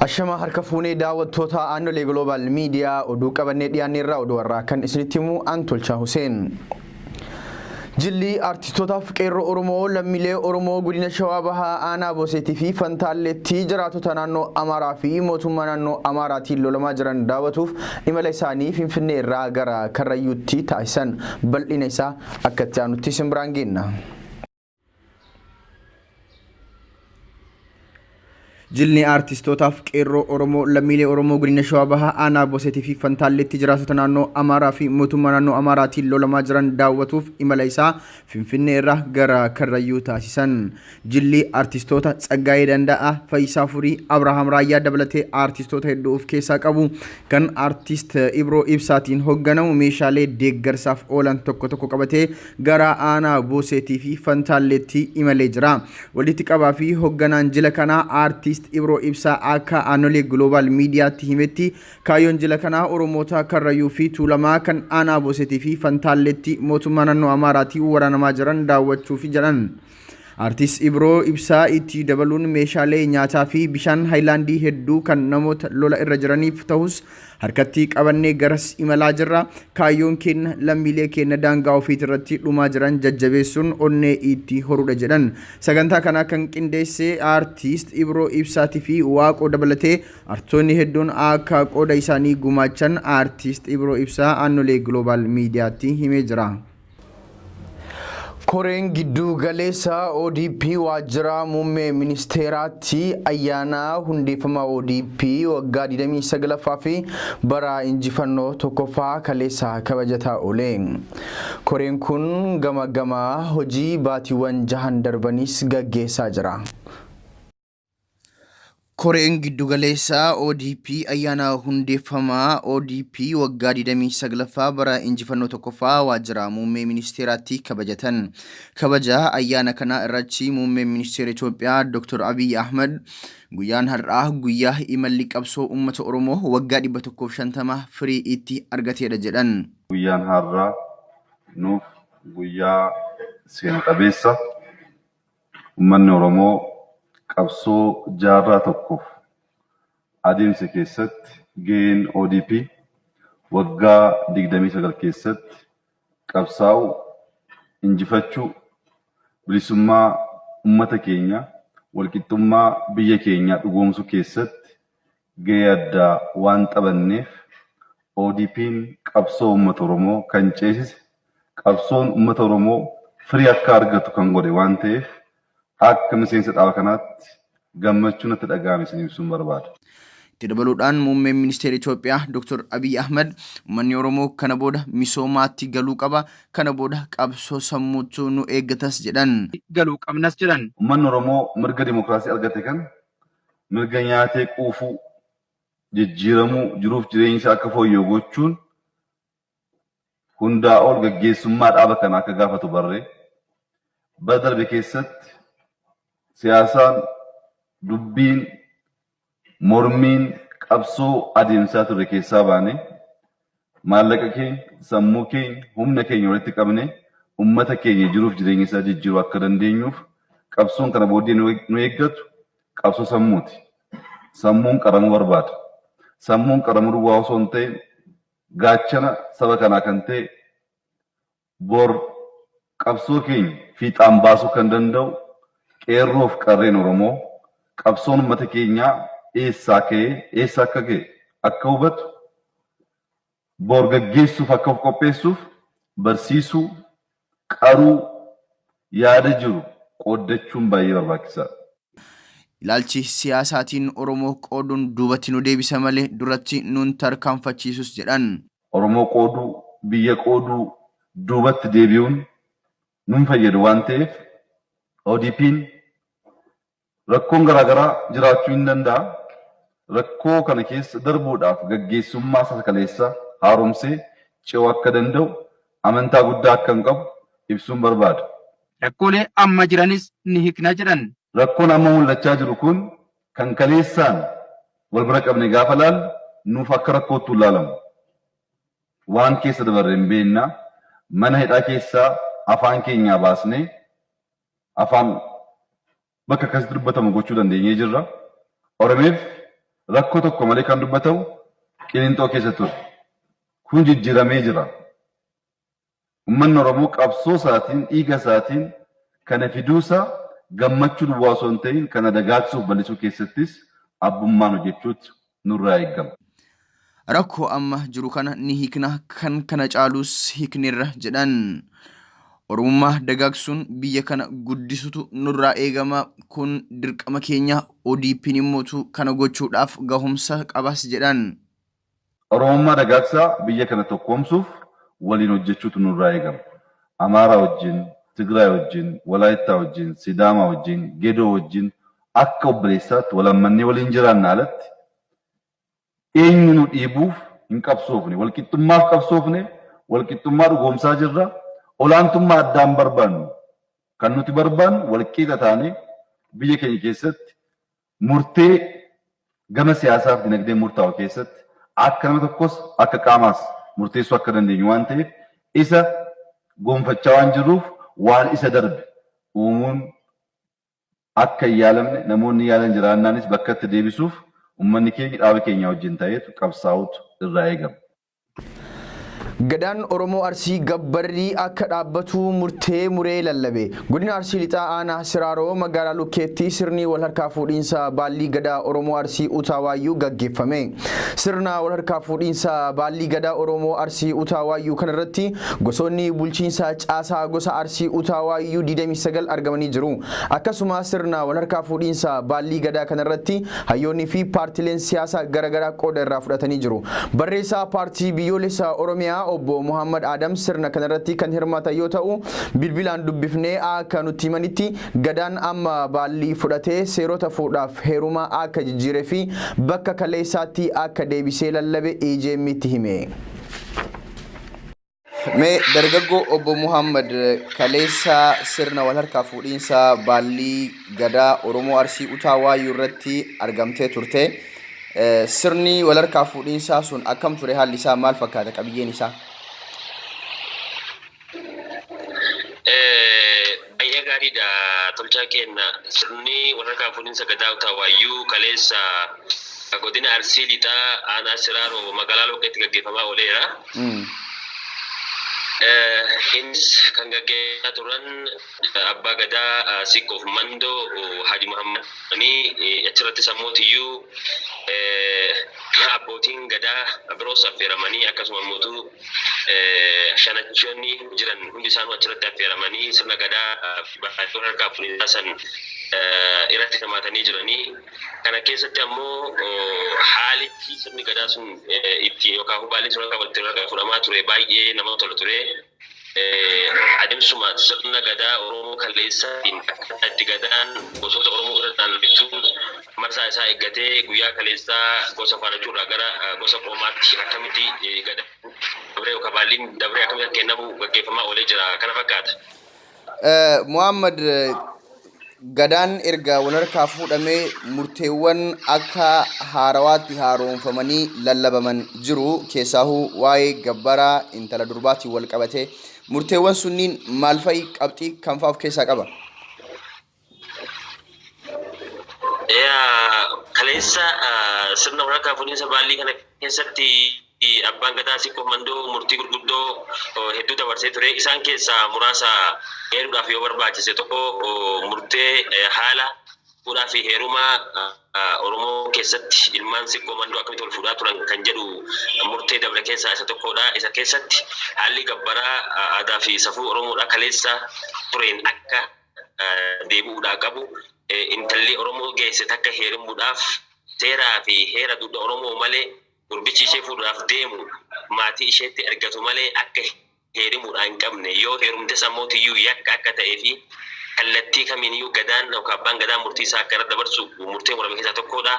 Ashama harka fuunee daawwattoota aannolee Global Media oduu qabannee dhiyaanneerraa oduu warraa kan isinitti himu Antolchaa Huseen. Jilli artistootaaf qeerroo Oromoo lammiilee Oromoo godina Shawaa Bahaa aanaa Boseetii fi Fantaalleetti jiraatota naannoo Amaaraa fi mootummaa naannoo Amaaraatiin lolamaa jiran daawwatuuf imala isaanii Finfinnee irraa gara Karrayyuutti taasisan bal'ina isaa akka itti aanutti simbiraan geenna. Jilni artistootaaf qeerroo Oromoo lammiilee Oromoo godina Shawaa Bahaa aanaa Boseetii fi Fantaalleetti jiraatota naannoo Amaaraa fi mootummaa naannoo Amaaraatiin lolamaa jiran daawwatuuf imala isaa Finfinnee irraa gara Karrayyuu taasisan. Jilli artistoota Tsaggaayee Danda'aa, Fayyisaa Furii, Abrahaam Raayyaa dabalatee artistoota hedduu of keessaa qabu kan artist Ibroo Ibsaatiin hoogganamu meeshaalee deeggarsaaf oolan tokko tokko qabatee gara aanaa Boseetii fi Fantaalleetti imalee jira. Walitti qabaa fi hoogganaan jila kanaa artist Ibroo Ibsaa akka aannolee Global Mediaatti himetti kaayyoon jila kanaa Oromoota Karrayyuu fi Tuulamaa kan aanaa Boseetii fi Fantaalleetti mootummaa naannoo Amaaraatii waraanamaa jiran daawwachuuf jedhan. Artist Ibroo Ibsaa itti dabaluun meeshaalee nyaataa fi bishaan haayilaandii hedduu kan namoota lola irra jiraniif ta'us harkatti qabannee garas imalaa jirra. Kaayyoon keenya lammiilee keenya daangaa ofiit irratti dhumaa jiran jajjabeessuun onnee itti horuudha jedhan. Sagantaa kana kan qindeesse artist Ibroo Ibsaatii fi Waaqoo dabalatee artoonni hedduun akka qooda isaanii gumaachan artist Ibroo Ibsaa aannolee Global Mediaatti himee jira. Koreen gidduu galeessa ODP waajjira muummee ministeeraatti ayyaana hundeeffama ODP waggaa 29ffaa fi bara injifannoo tokkoffaa kaleessa kabajataa oole. Koreen kun gama hojii baatiiwwan 6 darbanis gaggeessaa jira. Koreen giddugaleessa ODP ayyaana hundeeffamaa ODP waggaa 29ffaa bara injifannoo tokkoffaa waajjira muummee ministeeraatti kabajatan. Kabaja ayyaana kana irratti muummee ministeera Itoophiyaa Dr. Abiy Ahmed guyyaan har'aa guyyaa imalli qabsoo uummata Oromoo waggaa 150 firii itti argateedha jedhan. Guyyaan har'aa nuuf guyyaa seena qabeessa uummanni Oromoo qabsoo jaarraa tokkoof adeemsa keessatti gaheen ODP waggaa 29 keessatti qabsaa'u injifachuu bilisummaa uummata keenya walqixxummaa biyya keenya dhugoomsuu keessatti gahee addaa waan qabanneef ODP'n qabsoo uummata Oromoo kan ceesise qabsoon uummata Oromoo firii akka argatu kan godhe waan ta'eef akka miseensa dhaaba kanaatti gammachuun itti dhaga'ame ibsuun barbaada. Itti dabaluudhaan muummeen ministeera Itoophiyaa Dr. Abiy Ahmed uummanni Oromoo kana booda misoomaatti galuu qaba, kana booda qabsoo sammuutu nu eeggatas jedhan. Galuu qabnas jedhan. Uummanni Oromoo mirga dimokiraasii argate kan mirga nyaatee quufuu jijjiiramuu jiruuf jireenya isaa akka fooyya'u gochuun hundaa ol gaggeessummaa dhaaba kana akka gaafatu barree bara darbe keessatti siyaasaan dubbiin mormiin qabsoo adeemsaa ture keessaa baane maallaqa keenya sammuu keenya humna keenya walitti qabne ummata keenya jiruuf jireenya isaa jijjiiruu akka dandeenyuuf qabsoon kana booddee nu eeggatu qabsoo sammuuti. Sammuun qaramuu barbaada. Sammuun qaramuu duwwaa osoo hin ta'in gaachana saba kanaa kan ta'e bor qabsoo keenya fiixaan baasuu kan danda'u qeerroof qarreen Oromoo qabsoon uummata keenyaa eessaa ka'ee eessa akka ga'e akka hubatu bor gaggeessuuf akka of qopheessuuf barsiisuu qaruu yaada jiru qooddachuun baay'ee barbaachisaadha. Ilaalchi siyaasaatiin Oromoo qooduun duubatti nu deebisa malee duratti nuun tarkaanfachiisus jedhan. Oromoo qooduu biyya qooduu duubatti deebi'uun nun fayyadu waan ta'eef ODP'n rakkoon garaagaraa jiraachuu hin danda'a. Rakkoo kana keessa darbuudhaaf gaggeessummaa sakaleessa haaromsee ce'uu akka danda'u amantaa guddaa akka qabu ibsuun barbaada. Rakkoolee amma jiranis ni hiikna jedhan. Rakkoon amma mul'achaa jiru kun kan kaleessaan wal bira qabne gaafa laallu nuuf akka rakkootti ilaalamu. Waan keessa dabarre hin beekna mana hidhaa keessaa afaan keenyaa baasnee afaan bakka akkasitti dubbatamu gochuu dandeenyee jirra. Oromeef rakkoo tokko malee kan dubbatamu Qiliinxoo keessa ture. Kun jijjiiramee jira. Uummanni Oromoo qabsoo isaatiin dhiiga isaatiin kana fiduusaa gammachuu duwwaa osoo hin ta'in kana dagaagsuuf bal'isuu keessattis abbummaan hojjechuutu nurraa eegama. Rakkoo amma jiru kana ni hiikna kan kana caalus hiiknirra jedhan. Oromummaa dagaagsuun biyya kana guddisutu nurraa eegama. Kun dirqama keenya. ODP'n immoo kana gochuudhaaf gahumsa qabas jedhan. Oromummaa dagaagsaa biyya kana tokkoomsuuf waliin hojjechuutu nurraa eegama. Amaaraa wajjin, Tigraay wajjin, Walaayittaa wajjin, Sidaamaa wajjin, Gedoo wajjin akka obboleessaatti walammannee waliin jiraanna alatti eenyu nu dhiibuuf hin qabsoofne. Walqixxummaaf qabsoofne, walqixxummaa dhugoomsaa jirra. Olaantummaa addaan barbaannu. Kan nuti barbaannu walqixa taanee biyya keenya keessatti murtee gama siyaasaaf dinagdee murtaa'u keessatti akka nama tokkos akka qaamaas murteessuu akka dandeenyu waan ta'eef isa gonfachaa waan jirruuf waan isa darbe uumuun akka hin yaalamne namoonni yaalan jiraannaanis bakka itti deebisuuf uummanni keenya dhaaba keenya wajjin ta'eetu qabsaa'utu irraa eegama. Gadaan Oromoo Arsii Gabbarrii akka dhaabbatu murtee muree lallabe. Godina Arsii lixaa aanaa Siraaroo magaalaa Lukkeetti sirni wal harkaa fuudhiinsa baallii gadaa Oromoo Arsii Utaawayyuu gaggeeffame. Sirna wal harkaa fuudhiinsa baallii gadaa Oromoo Arsii Utaawayyuu kanarratti gosoonni bulchiinsa caasaa gosa Arsii Utaawayyuu 29 argamanii jiru. Akkasuma sirna wal harkaa fuudhiinsa baallii gadaa kanarratti hayyoonni fi paartileen siyaasaa garaagaraa qooda irraa fudhatanii jiru. Barreessaa paartii biyyoolessaa Oromiyaa obbo Muhammad Adam sirna kanarratti kan hirmaatan yoo ta'u bilbilaan dubbifnee akka nutti himanitti gadaan amma baallii fudhatee seerota fuudhaaf heerumaa akka jijjiiree fi bakka kaleessaatti akka deebisee lallabe EJM'tti hime. Mee dargaggoo obbo Muhammad kaleessa sirna wal harkaa fuudhiinsa baallii gadaa Oromoo Arsii Utaawayyuu irratti argamtee turte. Sirni wal harkaa fuudhiinsaa sun akkam ture? Haalli isaa maal fakkaata? Qabiyyeen isaa? Baay'ee gaariidha. Tolchaa keenya sirni wal harkaa fuudhiinsa gadaa Utaawayyuu kaleessa godina Arsii lixaa aanaa Siraaroo magaalaa Lukkeetti gaggeeffamaa ooleera. Innis kan gaggeeffamaa turan abbaa gadaa Sikkoof Mandoo Haji Muhammad achirratti sammuutiyyuu abbootiin gadaa biroos affeeramanii akkasuma mootuu shanachoonni jiran hundi isaanuu achirratti affeeramanii sirna gadaa wal harkaa fuudhiinsaa san irratti hirmaatanii jiranii. Kana keessatti ammoo haalichi sirni gadaa sun itti yookaan baalli sun walitti fudhamaa ture baay'ee nama tola ture. Adeemsuma sirna gadaa Oromoo kaleessaatiin akka itti gadaan gosoota Oromoo irratti bittuun marsaa isaa eeggatee guyyaa kaleessaa gosa faarachuurraa gara gosa qoomaatti akkamitti gadaa dabree yookaan baalliin dabree akkamitti kennamu gaggeeffamaa oolee jira. Kana fakkaata. Muhammad gadaan erga wal harkaa fuudhamee murteewwan akka haarawaatti haaromfamanii lallabaman jiru. Keessaahuu waa'ee gabbaraa intala durbaatiin wal qabate murteewwan sunniin maal fa'i qabxii kan fa'aa of keessaa qaba? Kaleessa sirna wal harkaa fuudhiinsa baallii kana keessatti abbaan gadaa Sikkoof Mandoo murtii gurguddoo hedduu dabarsee ture. Isaan keessaa muraasa heeruudhaaf yoo barbaachise tokko murtee haala fuudhaa fi heerumaa Oromoo keessatti ilmaan Sikkoof Mandoo akkamitti wal fuudhaa turan kan jedhu murtee dabre keessaa isa tokkodha. Isa keessatti haalli gabbaraa aadaa fi safuu Oromoodhaa kaleessa tureen akka deebi'uudhaa qabu intalli Oromoo geesse takka heerumuudhaaf seeraa fi heera duudhaa Oromoo malee gurbichi ishee fuudhaaf deemu maatii isheetti ergatu malee akka heerimuudhaa hin qabne yoo heerumtes ammootiyyuu yakka akka ta'ee fi kallattii kamiiniyyuu gadaan yookaan abbaan gadaa murtii isaa akka irra dabarsu murtee murame keessaa tokkodha.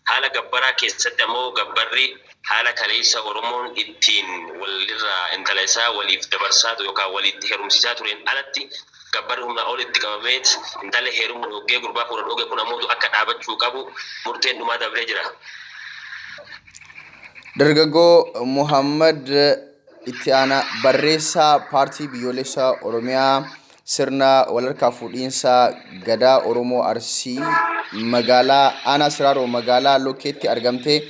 Haala gabbaraa keessatti ammoo gabbarri haala kaleessa Oromoon ittiin walirraa intala isaa waliif dabarsaa yookaan walitti heerumsiisaa tureen alatti gabbarri humnaa olitti qabameet intala heerumuu dhoggee gurbaa fuudha dhoggee kun ammoo akka dhaabachuu qabu murteen dhumaa dabree jira. Dargaggoo Muhammad itti aanaa barreessaa paartii biyyoolessaa Oromiyaa sirna walharkaa fuudhiinsa gadaa Oromoo Arsii magaalaa aanaa Siraaroo magaalaa Lokkeetti argamtee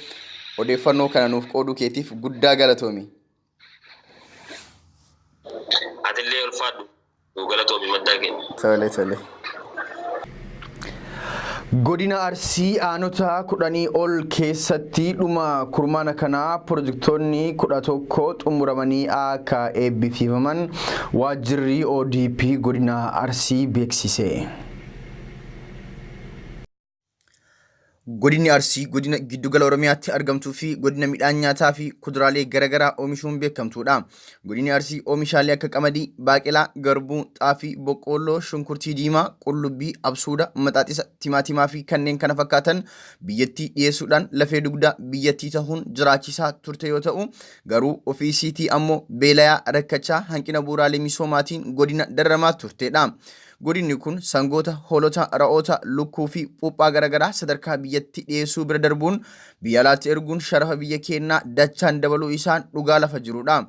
odeeffannoo kana nuuf qooduu keetiif guddaa galatoomi. Atillee ulfaadhu galatoomi maddaa keenya. Tole. Godina Arsii aanota 10 ol keessatti dhuma kurmaana kanaa pirojektoonni 11 xumuramanii akka eebbifaman waajjirri ODP godina Arsii beeksise. Godinni Arsii godina giddugala Oromiyaatti argamtuu fi godina midhaan nyaataa fi kuduraalee garaagaraa oomishuun beekamtuudha. Godinni Arsii oomishaalee akka qamadii, baaqelaa, garbuu, xaafii, boqqoolloo, shunkurtii diimaa, qullubbii, absuuda, maxaaxisa, timaatimaa fi kanneen kana fakkaatan biyyattii dhiyeessuudhaan lafee dugdaa biyyattii ta'uun jiraachisaa turte yoo ta'u, garuu ofiisiitii ammoo beelayaa rakkachaa hanqina bu'uuraalee misoomaatiin godina dararamaa turtedha. Godinni kun sangoota, hoolota, ra'oota, lukkuu fi puphaa garaagaraa sadarkaa biyyatti dhiyeessuu bira darbuun biyya alaatti erguun sharafa biyya keenyaa dachaan dabaluu isaan dhugaa lafa jirudha.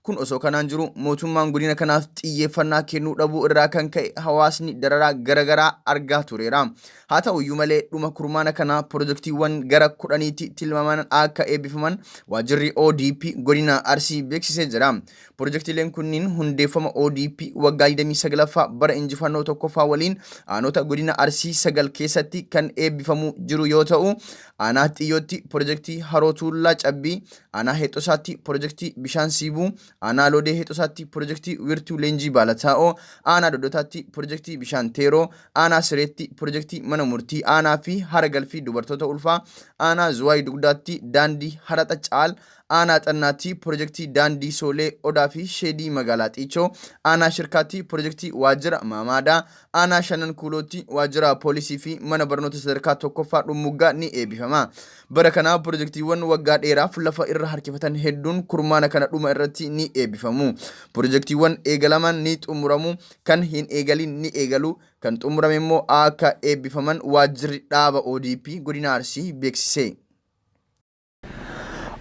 Kun osoo kanaan jiru mootummaan godina kanaaf xiyyeeffannaa kennuu dhabuu irraa kan ka'e hawaasni dararaa garaagaraa argaa tureera. Haa ta'uyyuu malee dhuma kurmaana kanaa pirojektiiwwan gara 10tti tilmaaman akka eebbifaman waajjirri ODP godina Arsii beeksisee jira. Pirojektiileen kunniin hundeeffama ODP waggaa 29ffaa bara injifannoo tokkoffaa waliin aanota godina Arsii 9 keessatti kan eebbifamu jiru yoo ta'u, aanaa Xiyyootti pirojektii Haroo Tuullaa Cabbii, aanaa Heexosaatti pirojektii Bishaan Siibuu, aanaa Loodee Heexosaatti pirojektii Wiirtuu Leenjii Baalataa'oo, aanaa Doddotaatti pirojektii Bishaan Teeroo, aanaa Sireetti pirojektii Mana Murtii, aanaa fi Hara Galfii Dubartoota Ulfaa, aanaa Zuwaay Dugdaatti daandii Haraxa Caal, aanaa Xannaatti pirojektii daandii Soolee Odaa fi Sheedii magaalaa Xiichoo, aanaa Shirkaatti pirojektii waajjira Maamaadaa, aanaa Shanan Kuulootti waajjira poolisii fi mana barnoota sadarkaa tokkoffaa Dhummuggaa ni eebbifama. Bara kana pirojektiiwwan waggaa dheeraaf lafa irra harkifatan hedduun kurmaana kana dhuma irratti ni eebbifamu. Pirojektiiwwan eegalaman ni xumuramu, kan hin eegalin ni eegalu, kan xumurame immoo akka eebbifaman waajjirri dhaaba ODP godina Arsii beeksise.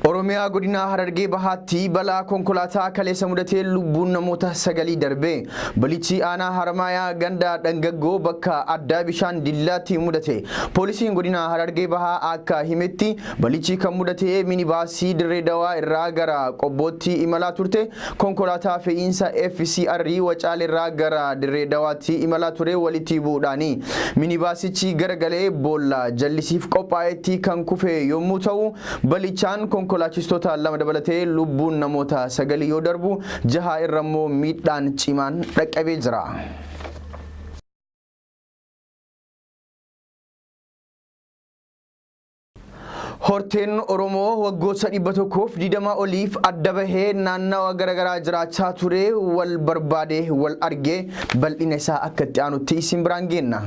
Oromiyaa godina Harargee Bahaatti balaa konkolaataa kaleessa mudatee lubbuun namoota 9 darbe. Balichi aanaa Harmaayaa ganda Dhangaggoo bakka addaa bishaan Dillaatti mudate. Poolisiin godina Harargee Bahaa akka himetti balichi kan mudate minibaasii Dirree Dawaa irraa gara Qobbootti imalaa turte. Konkolaataa fe'iinsa FCR Wacaale irraa gara Dirree Dawaatti imalaa ture walitti bu'uudhaani. Minibaasichi garagalee boolla jallisiif qophaa'etti kan kufe yommuu ta'u, balichaan konkolaachistoota 2 dabalatee lubbuun namoota 9 yoo darbu 6 irrammoo miidhaan cimaan dhaqqabee jira. Horteen Oromoo waggoota 120 oliif adda bahee naannawa garaagaraa jiraachaa ture wal barbaade wal argee bal'ina isaa akka itti aanutti isin biraan geenna.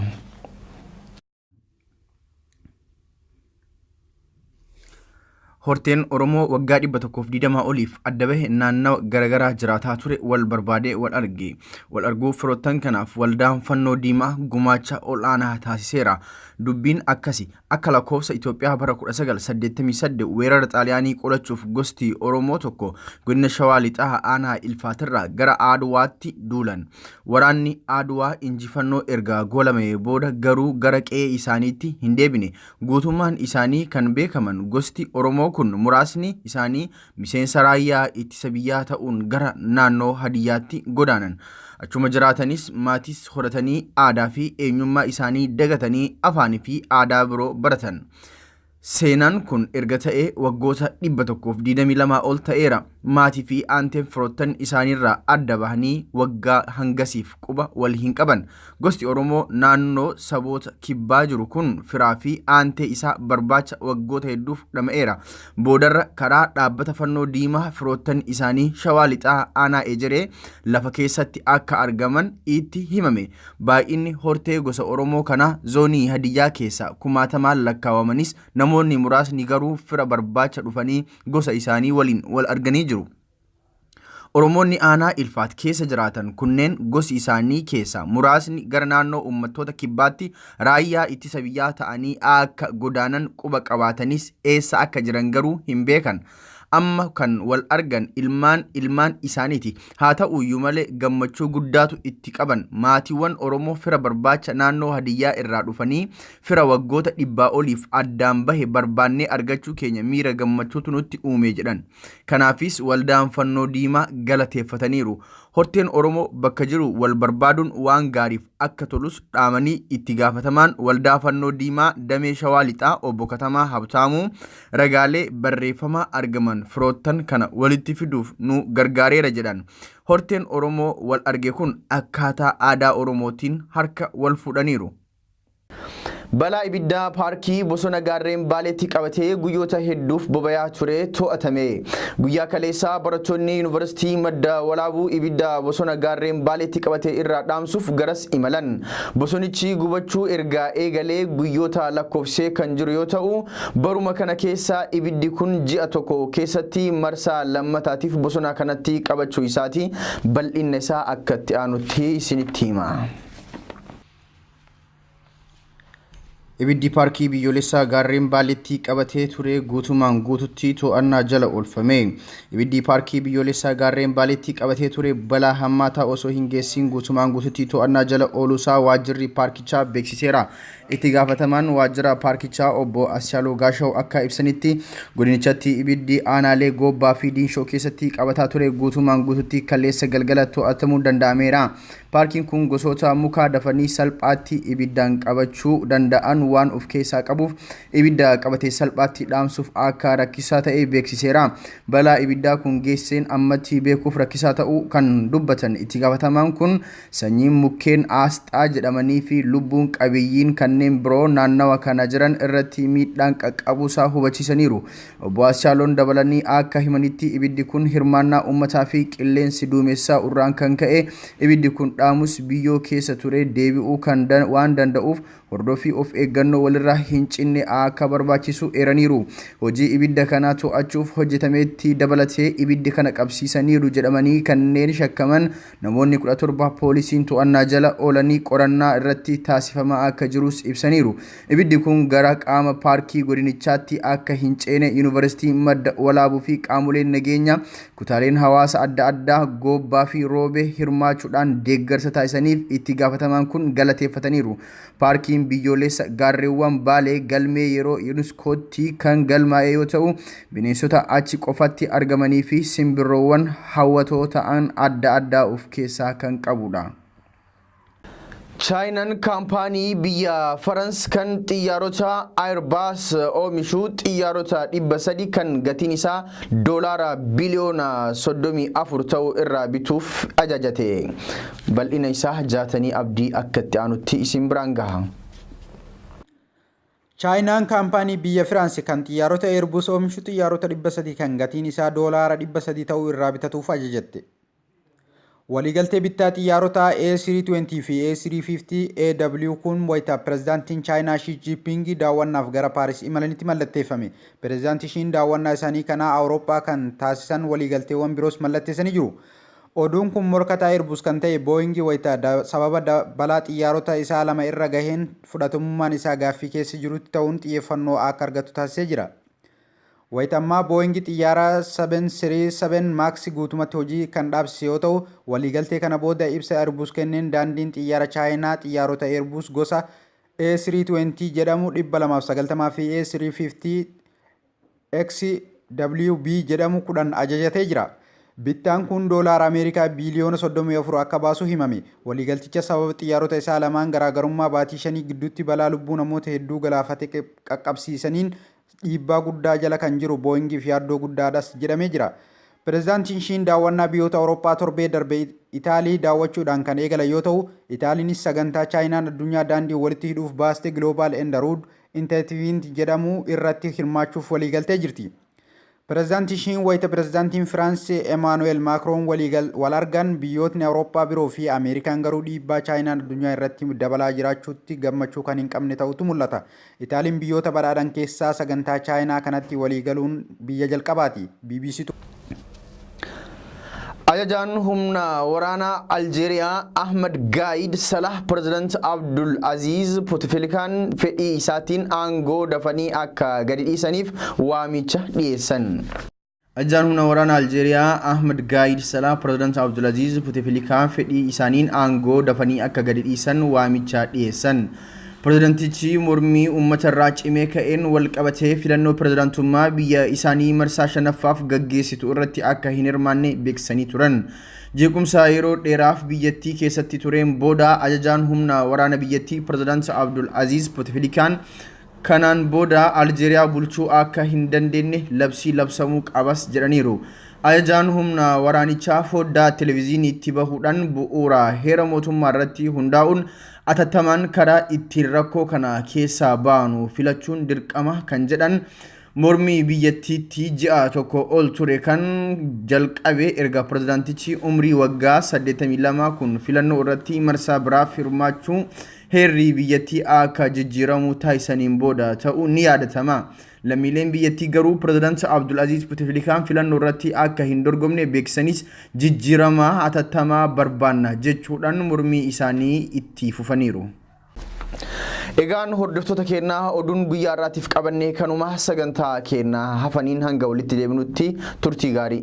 Horteen Oromoo waggaa 120 oliif adda bahe naannawa garaagaraa jiraataa ture wal barbaade wal argee. Wal arguu firoottan kanaaf waldaan fannoo diimaa gumaacha ol'aanaa taasiseera. Dubbiin akkasi akka lakkoofsa Itoophiyaa bara 1988 weerara Xaaliyaanii qolachuuf gosti Oromoo tokko godina Shawaa Lixaa aanaa Ilfaatirraa gara Aaduwaatti duulan. Waraanni Aaduwaa injifannoo erga goolame booda garuu gara qe'ee isaaniitti hin deebine. Guutummaan isaanii kan beekaman gosti Oromoo kun muraasni isaanii miseensa raayyaa ittisa biyyaa ta'uun gara naannoo Hadiyyaatti godaanan. Achuma jiraatanis maatis horatanii aadaa fi eenyummaa isaanii dagatanii afaanii fi aadaa biroo baratan. Seenaan kun erga ta'ee waggoota 122 ol ta'eera. Maatii fi aanteen firoottan isaaniirraa adda bahanii waggaa hangasiif quba wal hin qaban. Gosti Oromoo naannoo saboota kibbaa jiru kun firaa fi aantee isaa barbaacha waggoota hedduuf dhama'eera. Boodarra karaa dhaabbata fannoo diimaa firoottan isaanii Shawaa Lixaa aanaa Ejeree lafa keessatti akka argaman itti himame. Baay'inni hortee gosa Oromoo kanaa zoonii Hadiyyaa keessa kumaatamaan lakkaawamanis namoonni muraasni garuu fira barbaacha dhufanii gosa isaanii waliin wal arganii jiru. Oromoonni aanaa Ilfaat keessa jiraatan kunneen gosi isaanii keessa muraasni gara naannoo uummattoota kibbaatti raayyaa ittisa biyyaa ta'anii akka godaanan quba qabaatanis eessa akka jiran garuu hin beekan. amma kan wal argan ilmaan isaaniiti. Haa ta'uyyuu malee gammachuu guddaatu itti qaban. Maatiiwwan Oromoo fira barbaacha naannoo Hadiyyaa irraa dhufanii fira waggoota 100 oliif addaan bahe barbaannee argachuu keenya miira gammachuutu nutti uume jedhan. Kanaafis waldaan Fannoo Diimaa galateeffataniiru. Horteen Oromoo bakka jiru wal barbaaduun waan gaariif akka tolus dhaamanii itti gaafatamaan waldaa Fannoo Diimaa damee Shawaa Lixaa obbo Katamaa Habtaamuu ragaalee barreeffamaa argaman firoottan kana walitti fiduuf nu gargaareera jedhan. Horteen Oromoo wal arge kun akkaataa aadaa Oromootiin harka wal fuudhaniiru. Balaa ibiddaa paarkii bosona gaarreen Baaleetti qabatee guyyoota hedduuf boba'aa ture to'atame. Guyyaa kaleessaa barattoonni yuunivarsiitii Madda Walaabuu ibiddaa bosona gaarreen Baaleetti qabatee irraa dhaamsuuf garas imalan. Bosonichi gubachuu ergaa eegalee guyyoota lakkoofsee kan jiru yoo ta'u, baruma kana keessa ibiddi kun ji'a tokko keessatti marsaa lammataatiif bosona kanatti qabachuu isaati. Bal'inna isaa akka itti aanutti isinitti hima. Ibiddi paarkii biyyoolessaa gaarreen Baaleetti qabatee ture guutumaan guututti to'annaa jala oolfame. Ibiddi paarkii biyyoolessaa gaarreen Baaleetti qabatee ture balaa hammaataa osoo hin geessin guutumaan guututti to'annaa jala ooluusaa waajjirri paarkichaa beeksiseera. Itti gaafatamaan waajjira paarkichaa obbo Asyaaloo Gaashaw akka ibsanitti godinichatti ibiddi aanaalee Goobbaa fi Diinshoo keessatti qabataa ture guutumaan guututti kaleessa galgala to'atamuu danda'ameera. Paarkiin kun gosoota mukaa dafanii salphaatti ibiddaan qabachuu danda'an waan of keessaa qabuuf ibidda qabatee salphaatti dhaamsuuf akka rakkisaa ta'e beeksiseera. Balaa ibiddaa kun geesseen ammatti beekuuf rakkisaa ta'uu kan dubbatan itti gaafatamaan kun sanyiin mukkeen aasxaa jedhamanii fi lubbuun qabiyyiin kanneen biroo naannawa kana jiran irratti miidhaan qaqqabuusaa hubachiisaniiru. Obbo Asyaaloon dabalanii akka himanitti ibiddi kun hirmaannaa uummataa fi qilleensi duumessaa urraan kan ka'e ibiddi kun dhaamus biyyoo keessa ture deebi'uu kan waan danda'uuf hordofii of eeggannoo walirraa hin cinne akka barbaachisu eeraniiru. Hojii ibidda kanaa to'achuuf hojjetametti dabalatee ibiddi kana qabsiisaniiru jedhamanii kanneen shakkaman namoonni 17 poolisiin to'annaa jala oolanii qorannaa irratti taasifamaa akka jirus ibsaniiru. Ibiddi kun gara qaama paarkii godinichaatti akka hin ceene yuunivarsiitii Madda Walaabuu fi qaamoleen nageenya kutaaleen hawaasa adda addaa Goobbaa fi Roobee hirmaachuudhaan deeggarsa taasisaniif itti gaafatamaan kun galateeffataniiru. Paarkiin biyyoolessa gaarreewwan Baalee galmee yeroo yuuniskootti kan galmaa'e yoo ta'u, bineensota achi qofatti argamanii fi simbirroowwan hawwatoo ta'an adda addaa of keessaa kan qabudha. Chaayinaan kaampaanii biyya Farans kan xiyyaarota Airbus oomishu xiyyaarota 300 kan gatiin isaa doolaara biliyoona 34 ta'u irraa bituuf ajajate. Bal'ina isaa jaatanii abdii akka itti aanutti isin biraan gaha. Chaayinaan kaampaanii biyya Firaansi kan xiyyaarota Airbus oomishu xiyyaarota 300 kan gatiin isaa doolaara 300 ta'u irraa bitatuuf ajajatte. Waliigaltee bittaa xiyyaarota A320 fi A350 AW kun wayita pirezidaantiin Chaayinaa Xi Jinping daawwannaaf gara Paaris imalanitti mallatteeffame. Pirezidaantii Xiin daawwannaa isaanii kana Awurooppaa kan taasisan waliigalteewwan biroos mallatteessanii jiru. Oduun kun morkataa Airbus kan ta'e Boeing wayita sababa balaa xiyyaarota isaa lama irra gaheen fudhatamummaan isaa gaaffii keessa jirutti ta'uun xiyyeeffannoo akka argatu taasisee jira. Wayitama Boeing xiyyaara 737 Max guutumatti hojii kan dhaabsise yoo ta'u, waliigaltee kana booda ibsa Airbus kenneen daandiin xiyyaara Chaayinaa xiyyaarota Airbus gosa A320 jedhamu 290 fi A350 XWB jedhamu 10 ajajatee jira. Bittaan kun doolaara Ameerikaa biliyoona 34 akka baasu himame. Waliigalticha sababa xiyyaarota isaa lamaan garaagarummaa baatii 5 gidduutti balaa lubbuu namoota hedduu galaafate qaqqabsiisaniin dhiibbaa guddaa jala kan jiru Boeing fi yaaddoo guddaadhas jedhamee jira. Pirezidaantiin Xiin daawwannaa biyyoota Awurooppaa torbee darbe Itaalii daawwachuudhaan kan eegalan yoo ta'u, Itaaliinis sagantaa Chaayinaan addunyaa daandii walitti hidhuuf baaste Global and Road Initiative jedhamu irratti hirmaachuuf waliigaltee jirti. Pirezidaantiin Xiin wayita pirezidaantiin Firaansi Emmanuel Macron wal argan biyyootni Awurooppaa biroo fi Ameerikaan garuu dhiibbaa Chaayinaan addunyaa irratti dabalaa jiraachuutti gammachuu kan hin qabne ta'utu mul'ata. Itaaliin biyyoota badhaadhan keessaa sagantaa Chaayinaa kanatti waliigaluun biyya jalqabaati. BBC Ajajaan humna waraanaa Aljeeriyaa Ahmed Gaid Salah Pirezidaant Abdul Aziz Bouteflikaan fedhii isaatiin aangoo dafanii akka gadi dhiisaniif waamicha dhiyeessan. Ajaan humna waraana Aljeeriyaa Ahmed Gaid Salah Pirezidaanti Abdulaziz Bouteflika fedhii isaaniin aangoo dafanii akka gadi dhiisan waamicha dhiyeessan. Pirezidaantichi mormii uummata irraa cimee ka'een wal qabatee filannoo pirezidaantummaa biyya isaanii marsaa shanaffaaf gaggeessitu irratti akka hin hirmaanne beeksisanii turan. Jeequmsa yeroo dheeraaf biyyattii keessatti tureen booda ajajaan humna waraana biyyattii Pirezidaanti Abdulaziz Bouteflikaan kanaan booda Aljeeriyaa bulchuu akka hin dandeenye labsii labsamuu qabas jedhaniiru. Ajajaan humna waraanichaa foddaa televezyiiniitti bahuudhaan bu'uura heera mootummaa irratti hundaa'uun atattamaan karaa ittiin rakkoo kana keessaa baanu filachuun dirqama kan jedhan mormii biyyattiitti ji'a tokko ol ture kan jalqabe erga pirezidaantichi umrii waggaa 82 kun filannoo irratti marsaa biraaf hirmaachuu heerri biyyattii akka jijjiiramu taasisaniin booda ta'uu ni yaadatama. Lammiileen biyyattii garuu Pirezidaanti Abdulaziz Bouteflikaan filannoo irratti akka hin dorgomne beeksisanis jijjiirama atattamaa barbaanna jechuudhaan mormii isaanii itti fufaniiru. Egaan hordoftoota keenyaa oduun guyyaa irraatiif qabannee kanuma sagantaa keenyaa hafaniin hanga walitti deebinutti turtii gaarii.